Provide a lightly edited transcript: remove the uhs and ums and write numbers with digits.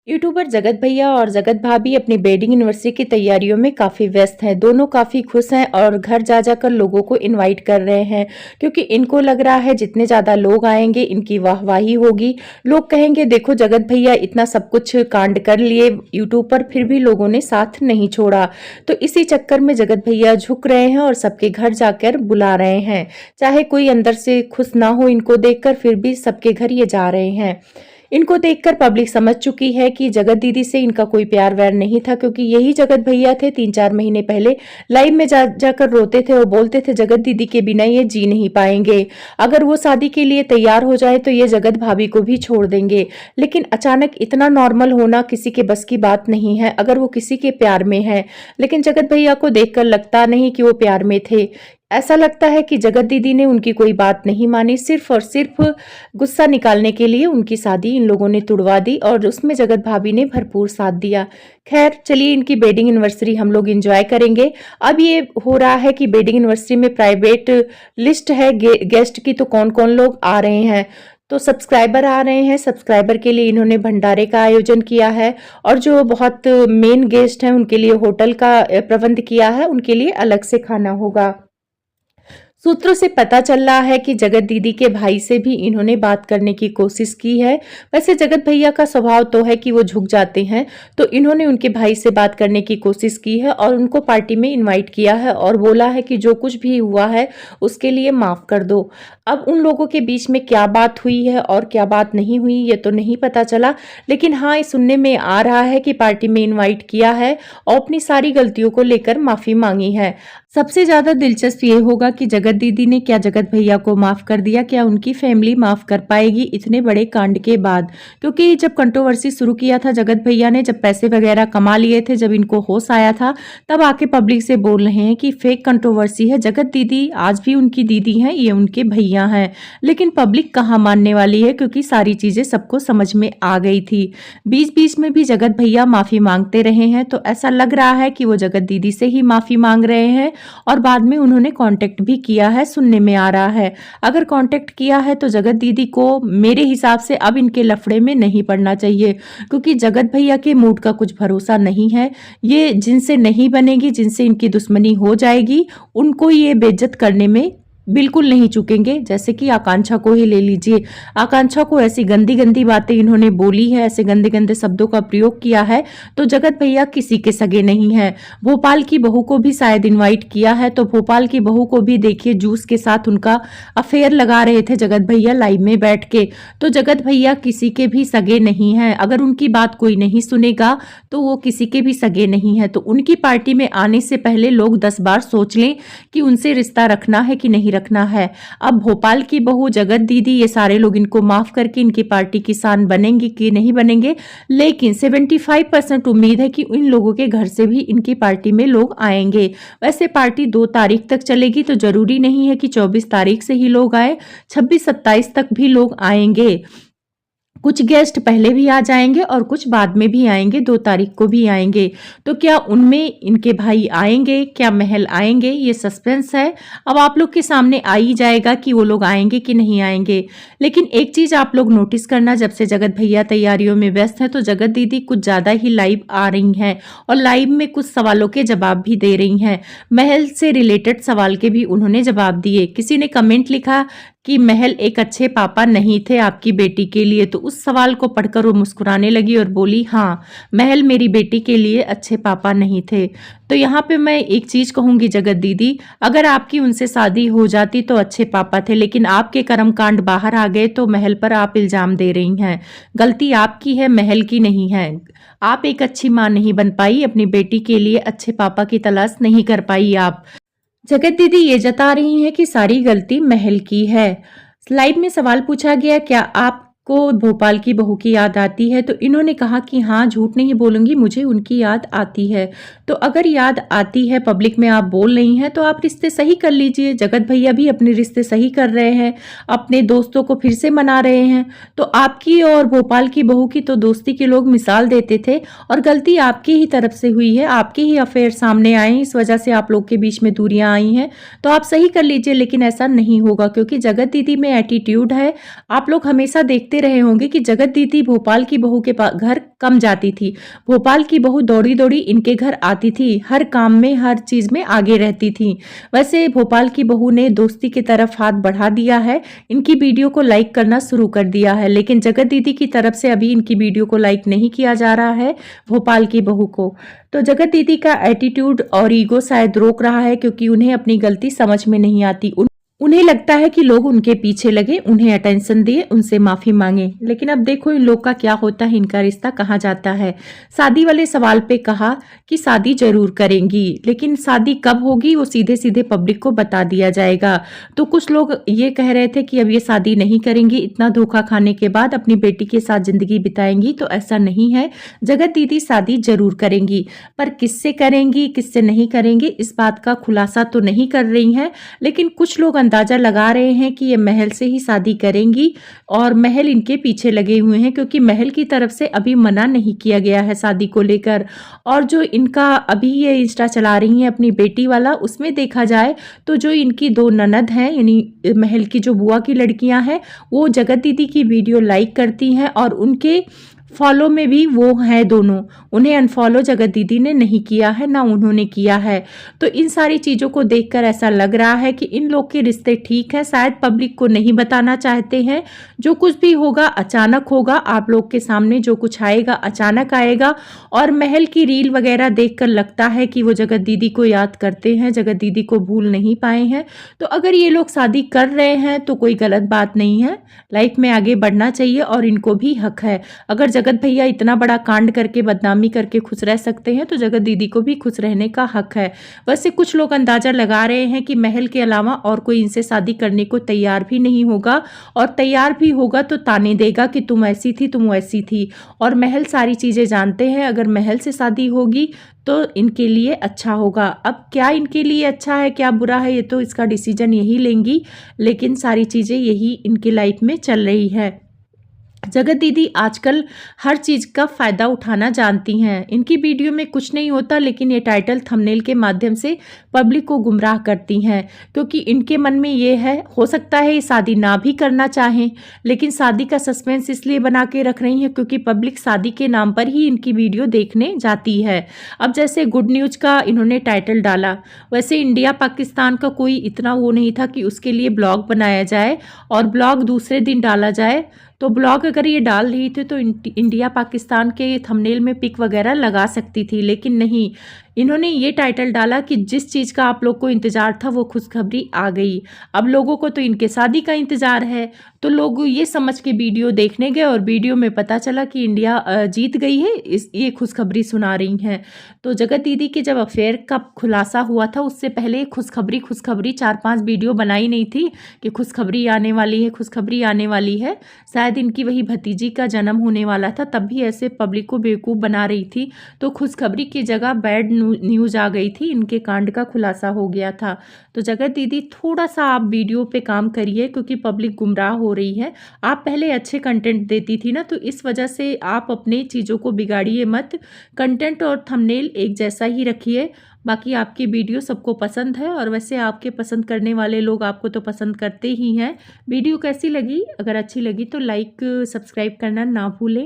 YouTuber जगत भैया और जगत भाभी अपनी वेडिंग एनिवर्सरी की तैयारियों में काफी व्यस्त हैं। दोनों काफी खुश हैं और घर जा जाकर लोगों को इनवाइट कर रहे हैं, क्योंकि इनको लग रहा है जितने ज्यादा लोग आएंगे इनकी वाहवाही होगी। लोग कहेंगे देखो जगत भैया इतना सब कुछ कांड कर लिए यूट्यूब पर, फिर भी लोगों ने साथ नहीं छोड़ा। तो इसी चक्कर में जगत भैया झुक रहे हैं और सबके घर जाकर बुला रहे हैं। चाहे कोई अंदर से खुश ना हो इनको देखकर, फिर भी सबके घर ये जा रहे हैं। इनको देखकर पब्लिक समझ चुकी है कि जगत दीदी से इनका कोई प्यार वैर नहीं था, क्योंकि यही जगत भैया थे 3-4 महीने पहले लाइव में जाकर रोते थे और बोलते थे जगत दीदी के बिना ये जी नहीं पाएंगे। अगर वो शादी के लिए तैयार हो जाए तो ये जगत भाभी को भी छोड़ देंगे। लेकिन अचानक इतना नॉर्मल होना किसी के बस की बात नहीं है अगर वो किसी के प्यार में है। लेकिन जगत भैया को देखकर लगता नहीं कि वो प्यार में थे। ऐसा लगता है कि जगत दीदी ने उनकी कोई बात नहीं मानी, सिर्फ और सिर्फ गुस्सा निकालने के लिए उनकी शादी इन लोगों ने तुड़वा दी और उसमें जगत भाभी ने भरपूर साथ दिया। खैर चलिए, इनकी वेडिंग एनिवर्सरी हम लोग एंजॉय करेंगे। अब ये हो रहा है कि वेडिंग एनिवर्सरी में प्राइवेट लिस्ट है गेस्ट की, तो कौन कौन लोग आ रहे हैं। तो सब्सक्राइबर आ रहे हैं, सब्सक्राइबर के लिए इन्होंने भंडारे का आयोजन किया है और जो बहुत मेन गेस्ट हैं उनके लिए होटल का प्रबंध किया है, उनके लिए अलग से खाना होगा। सूत्रों से पता चल रहा है कि जगत दीदी के भाई से भी इन्होंने बात करने की कोशिश की है। वैसे जगत भैया का स्वभाव तो है कि वो झुक जाते हैं, तो इन्होंने उनके भाई से बात करने की कोशिश की है और उनको पार्टी में इनवाइट किया है और बोला है कि जो कुछ भी हुआ है उसके लिए माफ कर दो। अब उन लोगों के बीच में क्या बात हुई है और क्या बात नहीं हुई ये तो नहीं पता चला, लेकिन हाँ ये सुनने में आ रहा है कि पार्टी में इनवाइट किया है और अपनी सारी गलतियों को लेकर माफी मांगी है। सबसे ज्यादा दिलचस्प ये होगा कि जगत दीदी ने क्या जगत भैया को माफ कर दिया, क्या उनकी फैमिली माफ कर पाएगी इतने बड़े कांड के बाद। क्योंकि जब कंट्रोवर्सी शुरू किया था जगत भैया ने, जब पैसे वगैरह कमा लिए थे, जब इनको होश आया था, तब आके पब्लिक से बोल रहे हैं कि फेक कंट्रोवर्सी है, जगत दीदी आज भी उनकी दीदी हैं, ये उनके भैया हैं। लेकिन पब्लिक कहाँ मानने वाली है, क्योंकि सारी चीजें सबको समझ में आ गई थी। बीच बीच में भी जगत भैया माफी मांगते रहे हैं, तो ऐसा लग रहा है कि वो जगत दीदी से ही माफी मांग रहे हैं और बाद में उन्होंने कांटेक्ट भी किया है, सुनने में आ रहा है। अगर कांटेक्ट किया है तो जगत दीदी को मेरे हिसाब से अब इनके लफड़े में नहीं पड़ना चाहिए, क्योंकि जगत भैया के मूड का कुछ भरोसा नहीं है। ये जिनसे नहीं बनेगी, जिनसे इनकी दुश्मनी हो जाएगी, उनको ये बेइज्जत करने में बिल्कुल नहीं चूकेंगे। जैसे कि आकांक्षा को ही ले लीजिए, आकांक्षा को ऐसी गंदी गंदी बातें इन्होंने बोली है, ऐसे गंदे गंदे शब्दों का प्रयोग किया है, तो जगत भैया किसी के सगे नहीं है। भोपाल की बहू को भी शायद इनवाइट किया है, तो भोपाल की बहू को भी देखिए जूस के साथ उनका अफेयर लगा रहे थे जगत भैया लाइव में बैठ के। तो जगत भैया किसी के भी सगे नहीं है, अगर उनकी बात कोई नहीं सुनेगा तो वो किसी के भी सगे नहीं है। तो उनकी पार्टी में आने से पहले लोग 10 बार सोच लें कि उनसे रिश्ता रखना है कि नहीं रखना है। अब भोपाल की बहू, जगत दीदी, ये सारे लोग इनको माफ करके इनकी पार्टी की शान बनेंगे कि नहीं बनेंगे, लेकिन 75% उम्मीद है कि इन लोगों के घर से भी इनकी पार्टी में लोग आएंगे। वैसे पार्टी 2 तारीख तक चलेगी, तो जरूरी नहीं है कि 24 तारीख से ही लोग आए, 26-27 तक भी लोग आएंगे। कुछ गेस्ट पहले भी आ जाएंगे और कुछ बाद में भी आएंगे, 2 तारीख को भी आएंगे। तो क्या उनमें इनके भाई आएंगे, क्या महल आएंगे, ये सस्पेंस है। अब आप लोग के सामने आ ही जाएगा कि वो लोग आएंगे कि नहीं आएंगे। लेकिन एक चीज आप लोग नोटिस करना, जब से जगत भैया तैयारियों में व्यस्त है तो जगत दीदी कुछ ज्यादा ही लाइव आ रही हैं और लाइव में कुछ सवालों के जवाब भी दे रही हैं। महल से रिलेटेड सवाल के भी उन्होंने जवाब दिए। किसी ने कमेंट लिखा कि महल एक अच्छे पापा नहीं थे आपकी बेटी के लिए, तो उस सवाल को पढ़कर वो मुस्कुराने लगी और बोली हाँ, महल मेरी बेटी के लिए अच्छे पापा नहीं थे। तो यहाँ पे मैं एक चीज कहूंगी जगत दीदी, अगर आपकी उनसे शादी हो जाती तो अच्छे पापा थे, लेकिन आपके कर्मकांड बाहर आ गए तो महल पर आप इल्जाम दे रही हैं। गलती आपकी है, महल की नहीं है। आप एक अच्छी माँ नहीं बन पाई, अपनी बेटी के लिए अच्छे पापा की तलाश नहीं कर पाई आप। जगत दीदी ये जता रही हैं कि सारी गलती महल की है। लाइव में सवाल पूछा गया, क्या आपको भोपाल की बहू की याद आती है, तो इन्होंने कहा कि हाँ, झूठ नहीं बोलूंगी, मुझे उनकी याद आती है। तो अगर याद आती है, पब्लिक में आप बोल रही हैं, तो आप रिश्ते सही कर लीजिए। जगत भैया भी अपने रिश्ते सही कर रहे हैं, अपने दोस्तों को फिर से मना रहे हैं। तो आपकी और भोपाल की बहू की तो दोस्ती के लोग मिसाल देते थे और गलती आपकी ही तरफ से हुई है, आपके ही अफेयर सामने आए, इस वजह से आप लोग के बीच में दूरियां आई हैं। तो आप सही कर लीजिए, लेकिन ऐसा नहीं होगा, क्योंकि जगत दीदी में एटीट्यूड है। आप लोग हमेशा देखते देखते रहे होंगे कि जगत दीदी भोपाल की बहू के घर कम जाती थी। भोपाल की बहू दौड़ी दौड़ी इनके घर आती थी, हर काम में हर चीज में आगे रहती थी। वैसे भोपाल की बहू ने दोस्ती की तरफ हाथ बढ़ा दिया है, इनकी वीडियो को लाइक करना शुरू कर दिया है, लेकिन जगत दीदी की तरफ से अभी इनकी वीडियो को लाइक नहीं किया जा रहा है भोपाल की बहू को। तो जगत दीदी का एटीट्यूड और ईगो शायद रोक रहा है, क्योंकि उन्हें अपनी गलती समझ में नहीं आती। उन्हें लगता है कि लोग उनके पीछे लगे, उन्हें अटेंशन दिए, उनसे माफी मांगे। लेकिन अब देखो इन लोग का क्या होता है, इनका रिश्ता कहाँ जाता है। शादी वाले सवाल पे कहा कि शादी जरूर करेंगी, लेकिन शादी कब होगी वो सीधे सीधे पब्लिक को बता दिया जाएगा। तो कुछ लोग ये कह रहे थे कि अब ये शादी नहीं करेंगी, इतना धोखा खाने के बाद अपनी बेटी के साथ जिंदगी बिताएंगी। तो ऐसा नहीं है, जगत दीदी शादी जरूर करेंगी, पर किससे करेंगी किससे नहीं करेंगी इस बात का खुलासा तो नहीं कर रही हैं। लेकिन कुछ लोग अंदाजा लगा रहे हैं कि ये महल से ही शादी करेंगी, और महल इनके पीछे लगे हुए हैं, क्योंकि महल की तरफ से अभी मना नहीं किया गया है शादी को लेकर। और जो इनका अभी ये इंस्टा चला रही हैं अपनी बेटी वाला, उसमें देखा जाए तो जो इनकी दो ननद हैं, यानी महल की जो बुआ की लड़कियां हैं, वो जगत दीदी की वीडियो लाइक करती हैं और उनके फॉलो में भी वो हैं दोनों। उन्हें अनफॉलो जगत दीदी ने नहीं किया है, ना उन्होंने किया है। तो इन सारी चीज़ों को देखकर ऐसा लग रहा है कि इन लोग के रिश्ते ठीक है, शायद पब्लिक को नहीं बताना चाहते हैं। जो कुछ भी होगा अचानक होगा, आप लोग के सामने जो कुछ आएगा अचानक आएगा। और महल की रील वगैरह देखकर लगता है कि वो जगत दीदी को याद करते हैं, जगत दीदी को भूल नहीं पाए हैं। तो अगर ये लोग शादी कर रहे हैं तो कोई गलत बात नहीं है, लाइफ में आगे बढ़ना चाहिए और इनको भी हक है। अगर जगत भैया इतना बड़ा कांड करके बदनामी करके खुश रह सकते हैं तो जगत दीदी को भी खुश रहने का हक है। वैसे कुछ लोग अंदाजा लगा रहे हैं कि महल के अलावा और कोई इनसे शादी करने को तैयार भी नहीं होगा, और तैयार भी होगा तो ताने देगा कि तुम ऐसी थी तुम वैसी थी। और महल सारी चीज़ें जानते हैं, अगर महल से शादी होगी तो इनके लिए अच्छा होगा। अब क्या इनके लिए अच्छा है क्या बुरा है, ये तो इसका डिसीजन यही लेंगी, लेकिन सारी चीज़ें यही इनकी लाइफ में चल रही है। जगत दीदी आजकल हर चीज़ का फ़ायदा उठाना जानती हैं। इनकी वीडियो में कुछ नहीं होता, लेकिन ये टाइटल थंबनेल के माध्यम से पब्लिक को गुमराह करती हैं, क्योंकि इनके मन में ये है, हो सकता है ये शादी ना भी करना चाहें, लेकिन शादी का सस्पेंस इसलिए बना के रख रही हैं क्योंकि पब्लिक शादी के नाम पर ही इनकी वीडियो देखने जाती है। अब जैसे गुड न्यूज़ का इन्होंने टाइटल डाला, वैसे इंडिया पाकिस्तान का कोई इतना वो नहीं था कि उसके लिए ब्लॉग बनाया जाए और ब्लॉग दूसरे दिन डाला जाए। तो ब्लॉग अगर ये डाल रही थी तो इंडिया पाकिस्तान के थंबनेल में पिक वगैरह लगा सकती थी, लेकिन नहीं, इन्होंने ये टाइटल डाला कि जिस चीज़ का आप लोग को इंतज़ार था वो खुशखबरी आ गई। अब लोगों को तो इनके शादी का इंतज़ार है, तो लोग ये समझ के वीडियो देखने गए और वीडियो में पता चला कि इंडिया जीत गई है, ये खुशखबरी सुना रही हैं। तो जगत दीदी के जब अफेयर का खुलासा हुआ था उससे पहले खुशखबरी 4-5 वीडियो बनाई नहीं थी कि खुशखबरी आने वाली है, खुशखबरी आने वाली है। शायद इनकी वही भतीजी का जन्म होने वाला था, तब भी ऐसे पब्लिक को बेवकूफ़ बना रही थी। तो खुशखबरी की जगह बैड न्यूज़ आ गई थी, इनके कांड का खुलासा हो गया था। तो जगत दीदी थोड़ा सा आप वीडियो पे काम करिए, क्योंकि पब्लिक गुमराह हो रही है। आप पहले अच्छे कंटेंट देती थी ना, तो इस वजह से आप अपने चीज़ों को बिगाड़िए मत। कंटेंट और थंबनेल एक जैसा ही रखिए। बाकी आपकी वीडियो सबको पसंद है, और वैसे आपके पसंद करने वाले लोग आपको तो पसंद करते ही हैं। वीडियो कैसी लगी? अगर अच्छी लगी तो लाइक सब्सक्राइब करना ना भूलें।